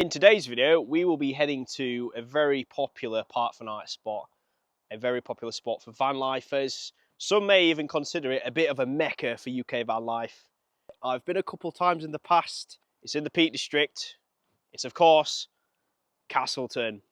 In today's video, we will be heading to a very popular park for night spot, a very popular spot for van lifers. Some may even consider it a bit of a mecca for UK van life. I've been a couple times in the past. It's in the Peak District. It's, of course, Castleton.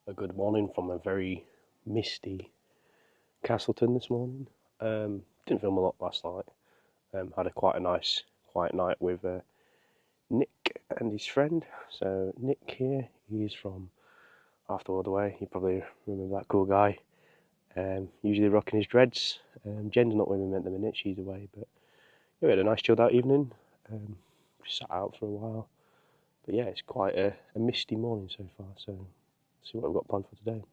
A good morning from a very misty Castleton this morning. Didn't film a lot last night. Had quite a nice quiet night with Nick and his friend. So Nick here, he's from OnlyHalftheWorldAway. You probably remember that cool guy. Usually rocking his dreads. Jen's not with him at the minute, she's away. But yeah, we had a nice chilled out evening. Just sat out for a while. But yeah, it's quite a misty morning so far. So see what we've got planned for today.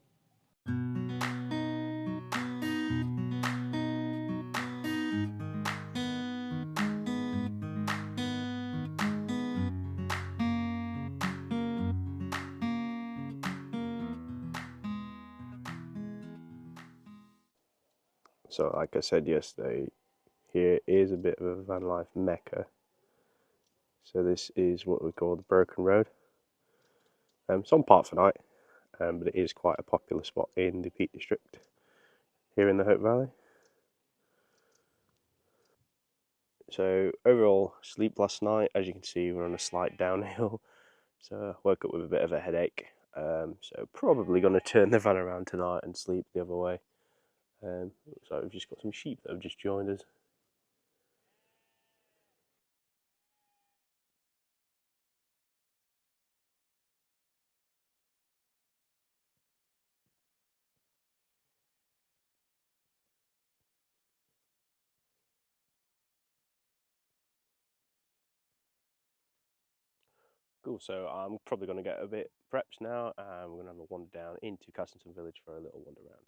So like I said yesterday, here is a bit of a van life mecca. So this is what we call the Broken Road. It's on park for night. But it is quite a popular spot in the Peak District here in the Hope Valley. So overall, sleep last night, as you can see, we're on a slight downhill. So I woke up with a bit of a headache. So probably going to turn the van around tonight and sleep the other way. So we've just got some sheep that have just joined us. Cool, so I'm probably going to get a bit prepped now, and we're going to have a wander down into Castleton village for a little wander around.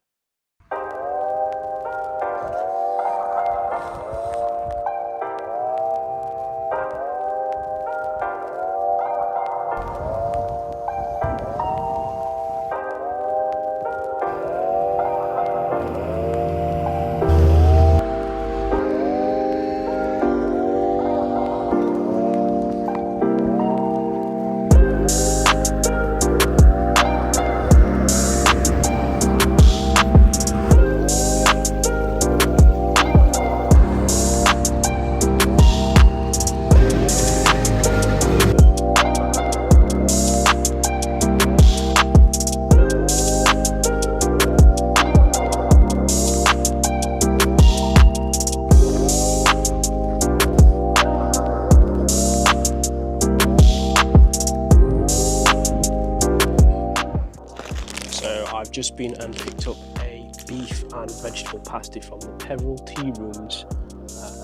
I've just been and picked up a beef and vegetable pasty from the Peveril Tea Rooms.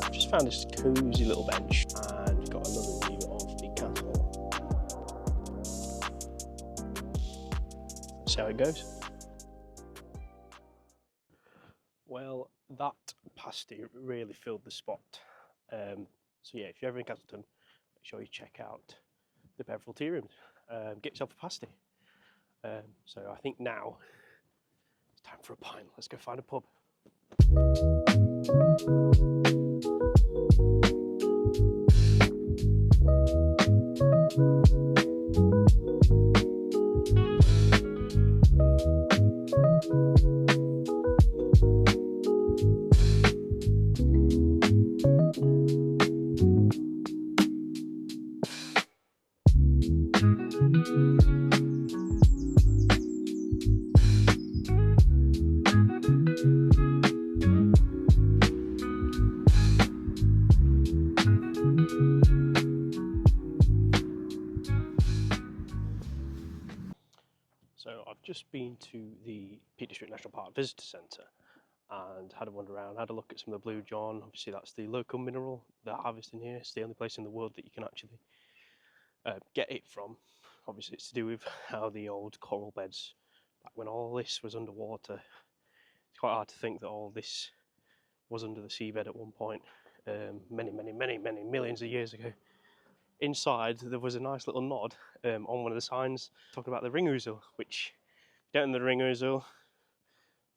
I've just found this cosy little bench and got another view of the castle. See how it goes. Well, that pasty really filled the spot. So yeah, if you're ever in Castleton, make sure you check out the Peveril Tea Rooms. Get yourself a pasty. So I think now it's time for a pint. Let's go find a pub. So I've just been to the Peak District National Park Visitor Centre and had a wander around, had a look at some of the blue john. Obviously that's the local mineral they're harvesting here. It's the only place in the world that you can actually get it from. Obviously it's to do with how the old coral beds, back when all this was underwater, it's quite hard to think that all this was under the seabed at one point, many millions of years ago. Inside there was a nice little nod on one of the signs talking about the ring ouzel, which, if you don't know the ring ouzel,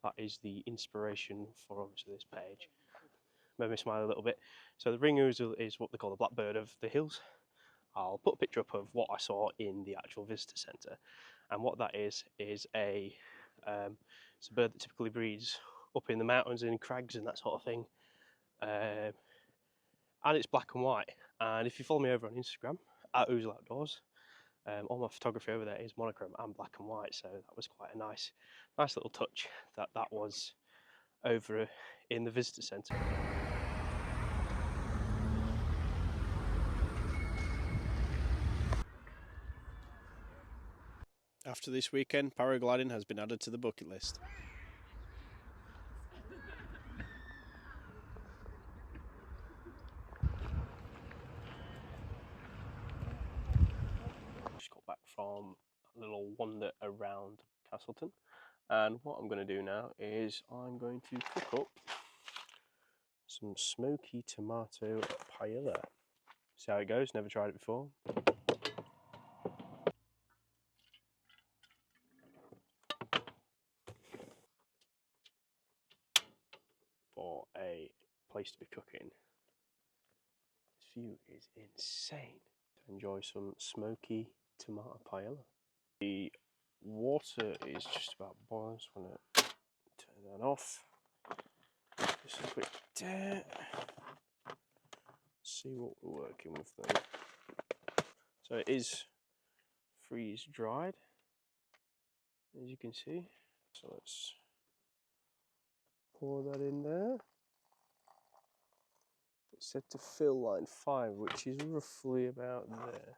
that is the inspiration for obviously this page. Made me smile a little bit. So the ring ouzel is what they call the blackbird of the hills. I'll put a picture up of what I saw in the actual visitor centre, and what that is it's a bird that typically breeds up in the mountains and in crags and that sort of thing, and it's black and white. And if you follow me over on Instagram at Ouzel Outdoors, all my photography over there is monochrome and black and white, so that was quite a nice little touch that was over in the visitor centre. After this weekend, paragliding has been added to the bucket list. Just got back from a little wander around Castleton, and what I'm going to do now is I'm going to cook up some smoky tomato paella. See how it goes, never tried it before. For a place to be cooking, this view is insane. To enjoy some smoky tomato paella. The water is just about boiling, so I'm going to turn that off. Just a quick dip. See what we're working with then. So it is freeze dried, as you can see. So let's pour that in there. It's set to fill line 5, which is roughly about there.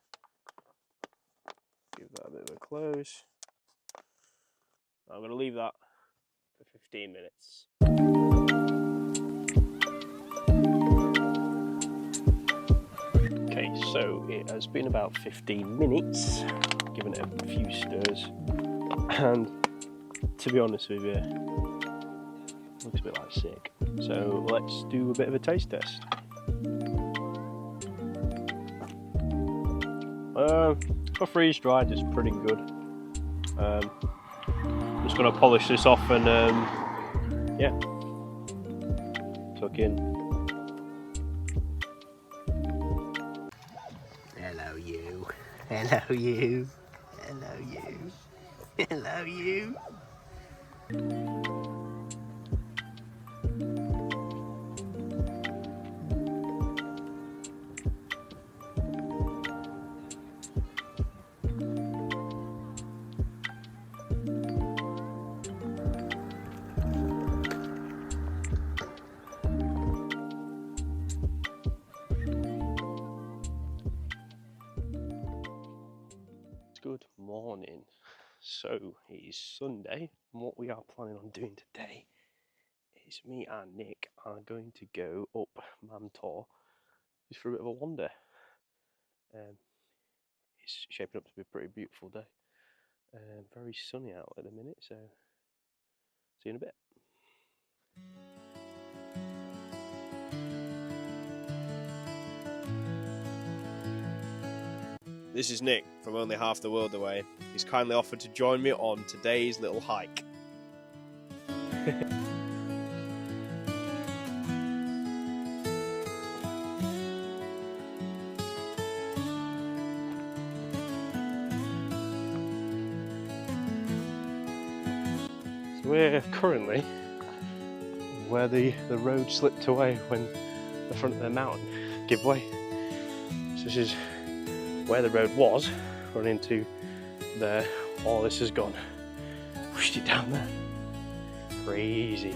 Give that a bit of a close. I'm going to leave that for 15 minutes. Okay, so it has been about 15 minutes, given it a few stirs, and to be honest with you, it looks a bit like sick. So let's do a bit of a taste test. For freeze dried, it's pretty good. Just gonna polish this off and yeah, tuck in. Hello you. Hello you. Hello you. Hello you. Good morning. So it is Sunday, and what we are planning on doing today is me and Nick are going to go up Mantor just for a bit of a wander. It's shaping up to be a pretty beautiful day. Very sunny out at the minute, so see you in a bit. This is Nick from Only Half the World Away. He's kindly offered to join me on today's little hike. So we're currently where the road slipped away when the front of the mountain gave way. So this is where the road was, running to there. All this has gone, pushed it down there. Crazy.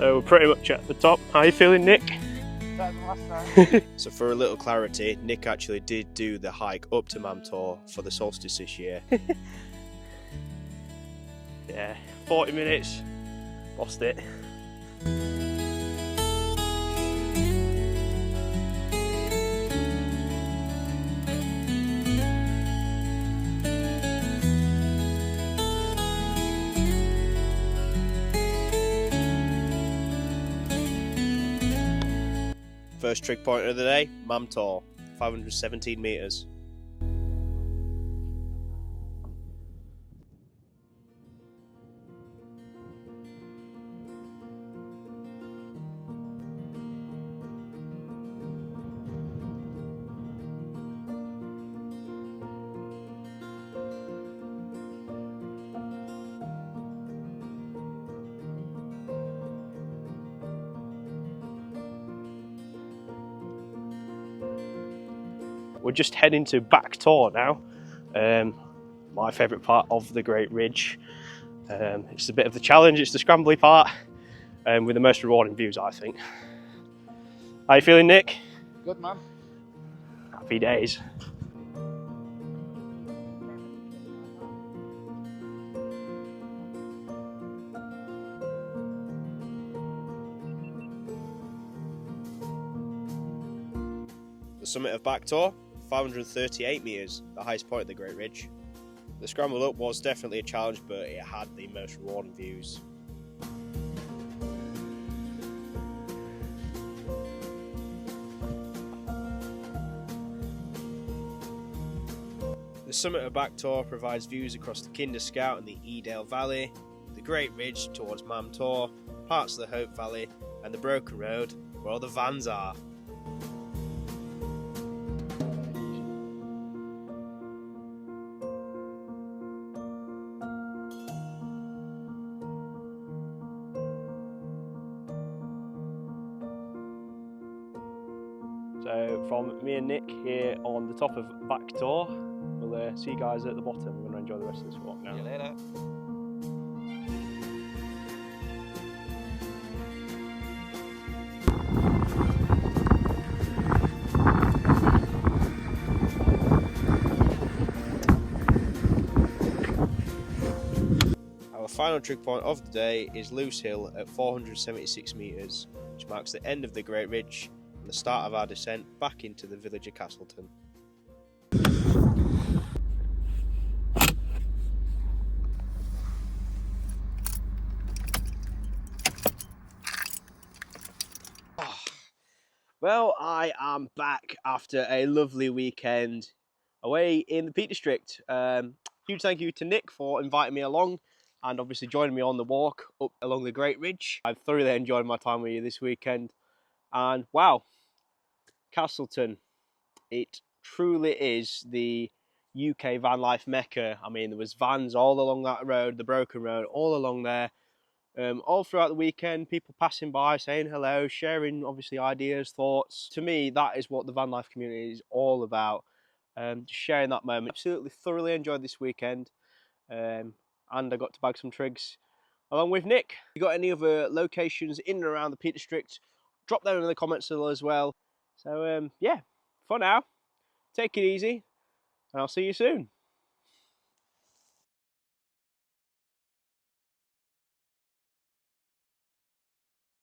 So we're pretty much at the top. How are you feeling, Nick? Better than last time. So for a little clarity, Nick actually did do the hike up to Mamtor for the solstice this year. Yeah, 40 minutes, lost it. First trig point of the day, Mamtor, 517 metres. We're just heading to Back Tor now, my favourite part of the Great Ridge. It's a bit of the challenge, it's the scrambly part, with the most rewarding views, I think. How you feeling, Nick? Good, man. Happy days. The summit of Back Tor, 538 metres, the highest point of the Great Ridge. The scramble up was definitely a challenge, but it had the most rewarding views. The summit of Back Tor provides views across the Kinder Scout and the Edale Valley, the Great Ridge towards Mamtor, parts of the Hope Valley, and the Broken Road, where all the vans are. So from me and Nick here on the top of Back Tor, we'll see you guys at the bottom. We're going to enjoy the rest of this walk now. See you later. Our final trig point of the day is Loose Hill at 476 metres, which marks the end of the Great Ridge and the start of our descent back into the village of Castleton. Well, I am back after a lovely weekend away in the Peak District. Huge thank you to Nick for inviting me along and obviously joining me on the walk up along the Great Ridge. I've thoroughly enjoyed my time with you this weekend. And wow, Castleton, it truly is the UK van life mecca. I mean, there was vans all along that road, the Broken Road, all along there. All throughout the weekend, people passing by, saying hello, sharing obviously ideas, thoughts. To me, that is what the van life community is all about. Just sharing that moment. Absolutely thoroughly enjoyed this weekend, and I got to bag some trigs along with Nick. If you got any other locations in and around the Peak District, drop them in the comments as well. So yeah, for now, take it easy, and I'll see you soon.